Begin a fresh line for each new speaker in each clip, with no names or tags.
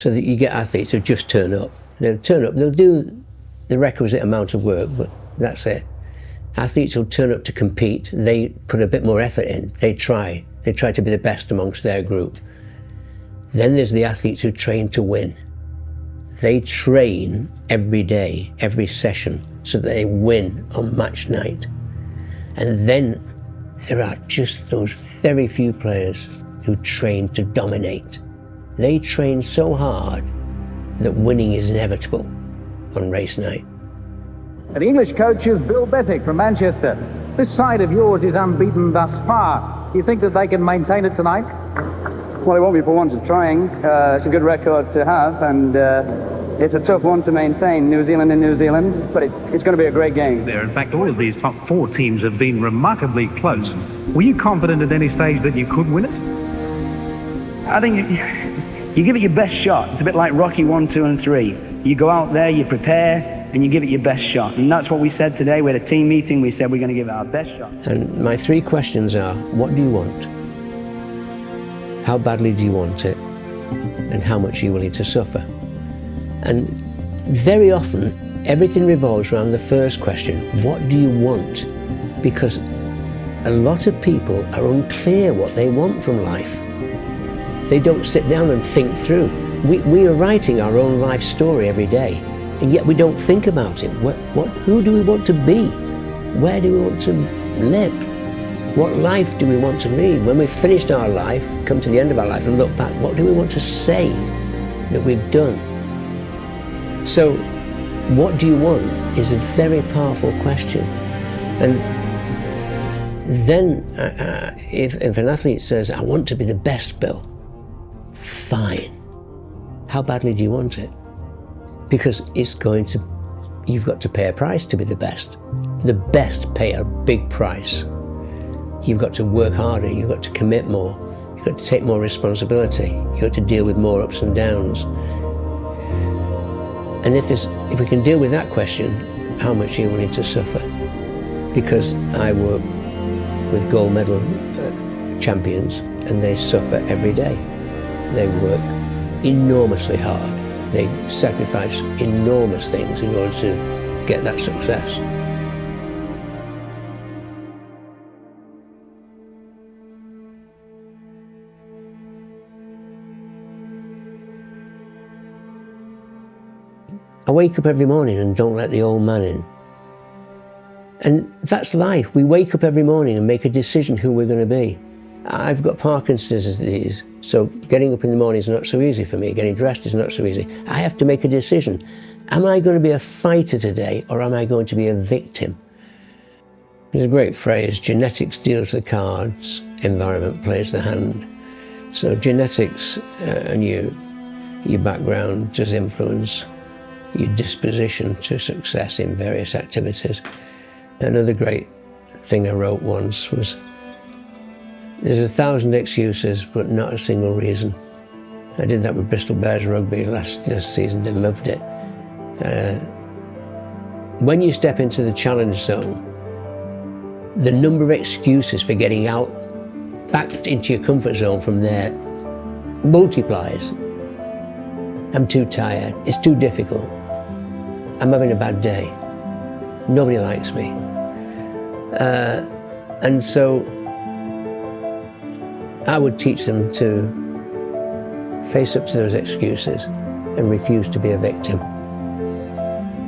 So that you get athletes who just turn up. They'll turn up, they'll do the requisite amount of work, but that's it. Athletes who'll turn up to compete, they put a bit more effort in, they try to be the best amongst their group. Then there's the athletes who train to win. They train every day, every session, so that they win on match night. And then there are just those very few players who train to dominate. They train so hard that winning is inevitable on race night.
And the English coach is Bill Beswick from Manchester. This side of yours is unbeaten thus far. Do you think that they can maintain it tonight?
Well, it won't be for want of trying. It's a good record to have, and it's a tough one to maintain, New Zealand in New Zealand, but it's going to be a great game.
There, in fact, all of these top four teams have been remarkably close. Were you confident at any stage that you could win it?
I think you give it your best shot. It's a bit like Rocky 1, 2 and 3. You go out there, you prepare, and you give it your best shot. And that's what we said today. We had a team meeting. We said we're going to give it our best shot.
And my three questions are, what do you want? How badly do you want it? And how much are you willing to suffer? And very often, everything revolves around the first question, what do you want? Because a lot of people are unclear what they want from life. They don't sit down and think through. We are writing our own life story every day, and yet we don't think about it. Who do we want to be? Where do we want to live? What life do we want to lead? When we've finished our life, come to the end of our life and look back, what do we want to say that we've done? So, what do you want is a very powerful question. And then, if an athlete says, I want to be the best, Bill, fine. How badly do you want it? Because you've got to pay a price to be the best. The best pay a big price. You've got to work harder, you've got to commit more, you've got to take more responsibility, you've got to deal with more ups and downs. And if we can deal with that question, how much are you willing to suffer? Because I work with gold medal champions, and they suffer every day. They work enormously hard. They sacrifice enormous things in order to get that success. I wake up every morning and don't let the old man in. And that's life. We wake up every morning and make a decision who we're going to be. I've got Parkinson's disease, so getting up in the morning is not so easy for me. Getting dressed is not so easy. I have to make a decision. Am I going to be a fighter today, or am I going to be a victim? There's a great phrase, genetics deals the cards, environment plays the hand. So genetics and your background does influence your disposition to success in various activities. Another great thing I wrote once was, there's 1,000 excuses, but not a single reason. I did that with Bristol Bears rugby last season, they loved it. When you step into the challenge zone, the number of excuses for getting out, back into your comfort zone from there, multiplies. I'm too tired, it's too difficult. I'm having a bad day. Nobody likes me. And so I would teach them to face up to those excuses and refuse to be a victim.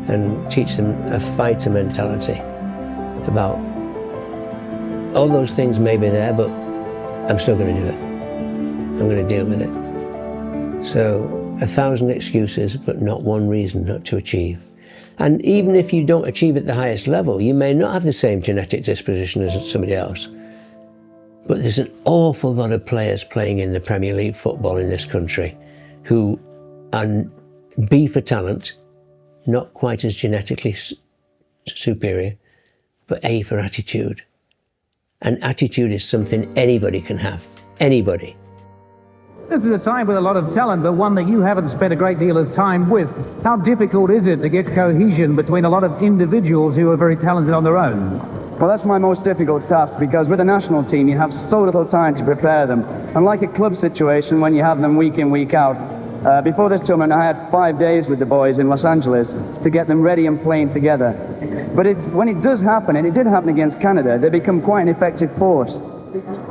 And teach them a fighter mentality about all those things may be there, but I'm still going to do it. I'm going to deal with it. So 1,000 excuses, but not one reason not to achieve. And even if you don't achieve at the highest level, you may not have the same genetic disposition as somebody else. But there's an awful lot of players playing in the Premier League football in this country who are B for talent, not quite as genetically superior, but A for attitude. And attitude is something anybody can have, anybody.
This is a side with a lot of talent, but one that you haven't spent a great deal of time with. How difficult is it to get cohesion between a lot of individuals who are very talented on their own?
Well, that's my most difficult task, because with a national team, you have so little time to prepare them. Unlike a club situation, when you have them week in, week out, Before this tournament, I had 5 days with the boys in Los Angeles to get them ready and playing together. But when it does happen, and it did happen against Canada, they become quite an effective force.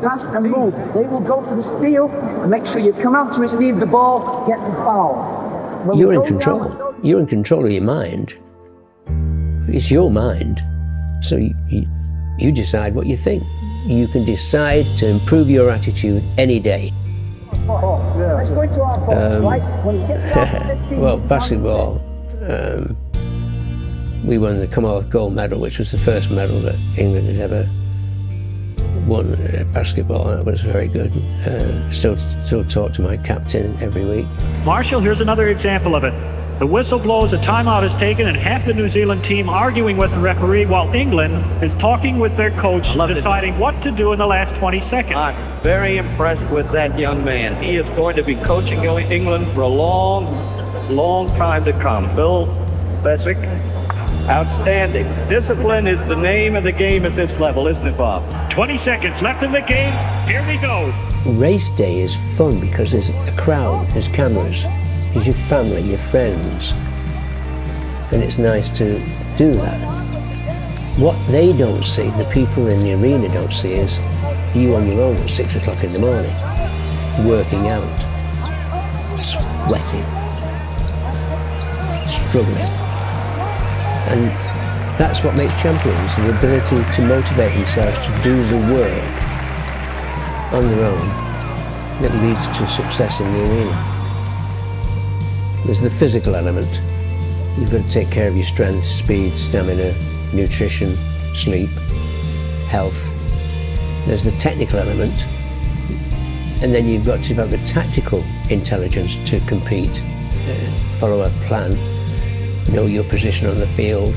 Pass and move. They will go to the steal and make sure you come out to receive the ball, get the foul.
You're in control. You're in control of your mind. It's your mind. So you decide what you think. You can decide to improve your attitude any day.
Let's go into our ball, right? When you get started,
Well, basketball, we won the Commonwealth gold medal, which was the first medal that England had ever won at basketball. That was very good. Still talk to my captain every week.
Marshall, here's another example of it. The whistle blows, a timeout is taken, and half the New Zealand team arguing with the referee while England is talking with their coach, deciding what to do in the last 20 seconds.
I'm very impressed with that young man. He is going to be coaching England for a long, long time to come. Bill Beswick, outstanding. Discipline is the name of the game at this level, isn't it, Bob?
20 seconds left in the game. Here we go.
Race day is fun because there's a crowd, there's cameras, there's your family, your friends, and it's nice to do that. What they don't see, the people in the arena don't see, is you on your own at 6 o'clock in the morning, working out, sweating, struggling. And that's what makes champions, the ability to motivate themselves to do the work on their own that leads to success in the arena. There's the physical element. You've got to take care of your strength, speed, stamina, nutrition, sleep, health. There's the technical element. And then you've got to have the tactical intelligence to compete, follow a plan, know your position on the field,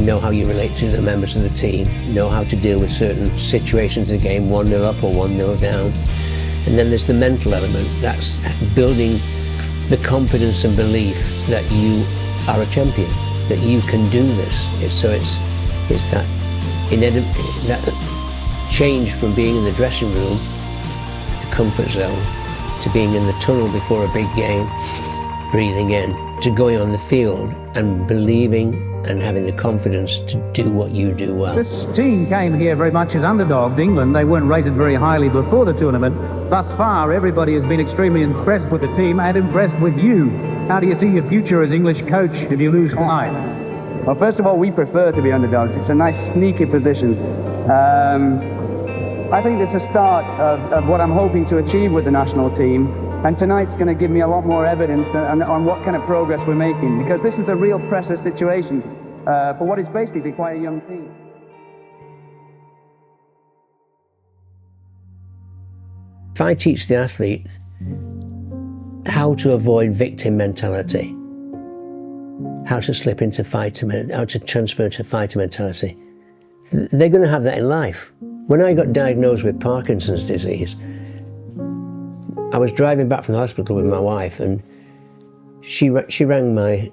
know how you relate to the members of the team, know how to deal with certain situations in the game, 1-0 up or 1-0 down. And then there's the mental element. That's building the confidence and belief that you are a champion, that you can do this. It's that change from being in the dressing room, the comfort zone, to being in the tunnel before a big game, breathing in, to going on the field and believing and having the confidence to do what you do well.
This team came here very much as underdogs. England, they weren't rated very highly before the tournament. Thus far, everybody has been extremely impressed with the team and impressed with you. How do you see your future as English coach if you lose tonight?
Well, first of all, we prefer to be underdogs. It's a nice sneaky position. I think it's a start of what I'm hoping to achieve with the national team. And tonight's going to give me a lot more evidence on what kind of progress we're making, because this is a real pressure situation for what is basically quite a young team.
If I teach the athlete how to avoid victim mentality, how to slip into fighter, how to transfer to fighter mentality, they're going to have that in life. When I got diagnosed with Parkinson's disease, I was driving back from the hospital with my wife, and she rang my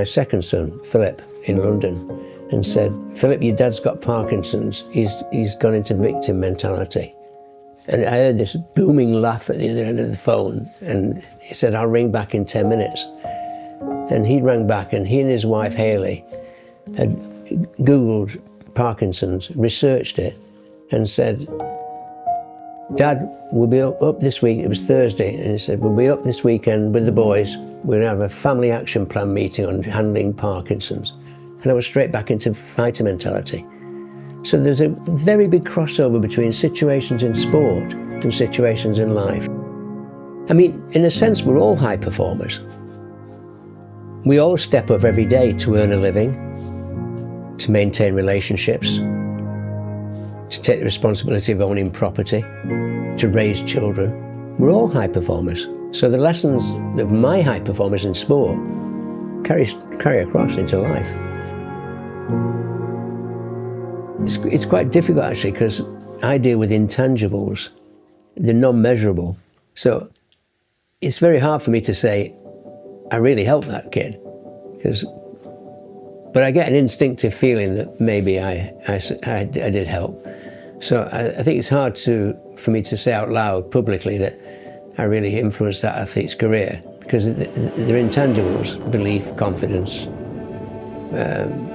second son, Philip, in London, and said, "Philip, your dad's got Parkinson's. He's gone into victim mentality." And I heard this booming laugh at the other end of the phone, and he said, "I'll ring back in 10 minutes." And he rang back, and he and his wife, Hayley, had Googled Parkinson's, researched it, and said, "Dad, we'll be up this week." It was Thursday, and he said, "We'll be up this weekend with the boys. We're going to have a family action plan meeting on handling Parkinson's." And I was straight back into fighter mentality. So there's a very big crossover between situations in sport and situations in life. I mean, in a sense, we're all high performers. We all step up every day to earn a living, to maintain relationships, to take the responsibility of owning property, to raise children. We're all high performers. So the lessons of my high performers in sport carry across into life. It's quite difficult actually, because I deal with intangibles. They're non-measurable. So it's very hard for me to say, I really helped that kid. But I get an instinctive feeling that maybe I did help. So I think it's hard for me to say out loud publicly that really influenced that athlete's career, because they're intangibles: belief, confidence,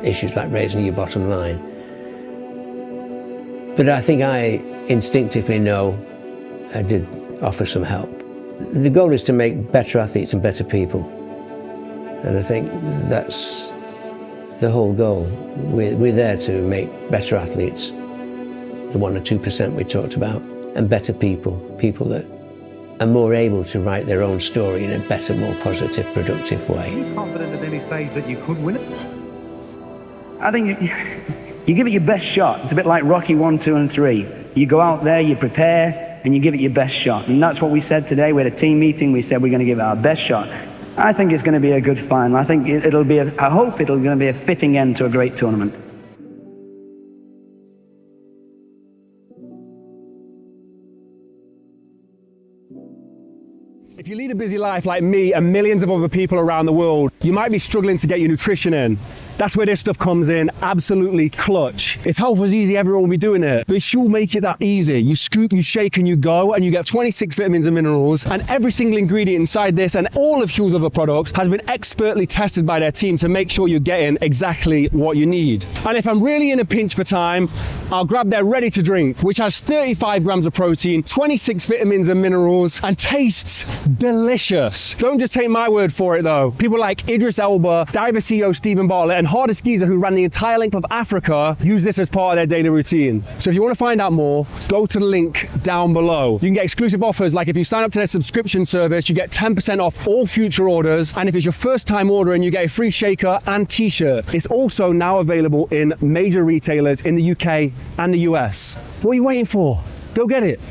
issues like raising your bottom line. But I think I instinctively know I did offer some help. The goal is to make better athletes and better people. And I think that's the whole goal. We're there to make better athletes, the 1 or 2% we talked about, and better people, people that are more able to write their own story in a better, more positive, productive way.
Are you confident at any stage that you could win it?
I think you give it your best shot. It's a bit like Rocky 1, 2, and 3. You go out there, you prepare, and you give it your best shot. And that's what we said today. We had a team meeting. We said we're going to give it our best shot. I think it's going to be a good final. I think it'll be I hope it'll going to be a fitting end to a great tournament.
If you lead a busy life like me and millions of other people around the world, you might be struggling to get your nutrition in. That's where this stuff comes in, absolutely clutch. If health was easy, everyone would be doing it. But it should make it that easy. You scoop, you shake, and you go, and you get 26 vitamins and minerals, and every single ingredient inside this and all of Hugh's other products has been expertly tested by their team to make sure you're getting exactly what you need. And if I'm really in a pinch for time, I'll grab their ready to drink, which has 35 grams of protein, 26 vitamins and minerals, and tastes delicious. Don't just take my word for it though. People like Idris Elba, Diver CEO Stephen Bartlett, and hardest geezer who ran the entire length of Africa use this as part of their daily routine. So if you want to find out more, go to the link down below. You can get exclusive offers, like if you sign up to their subscription service, you get 10% off all future orders, and if it's your first time ordering, you get a free shaker and t-shirt. It's also now available in major retailers in the UK and the US. What are you waiting for? Go get it.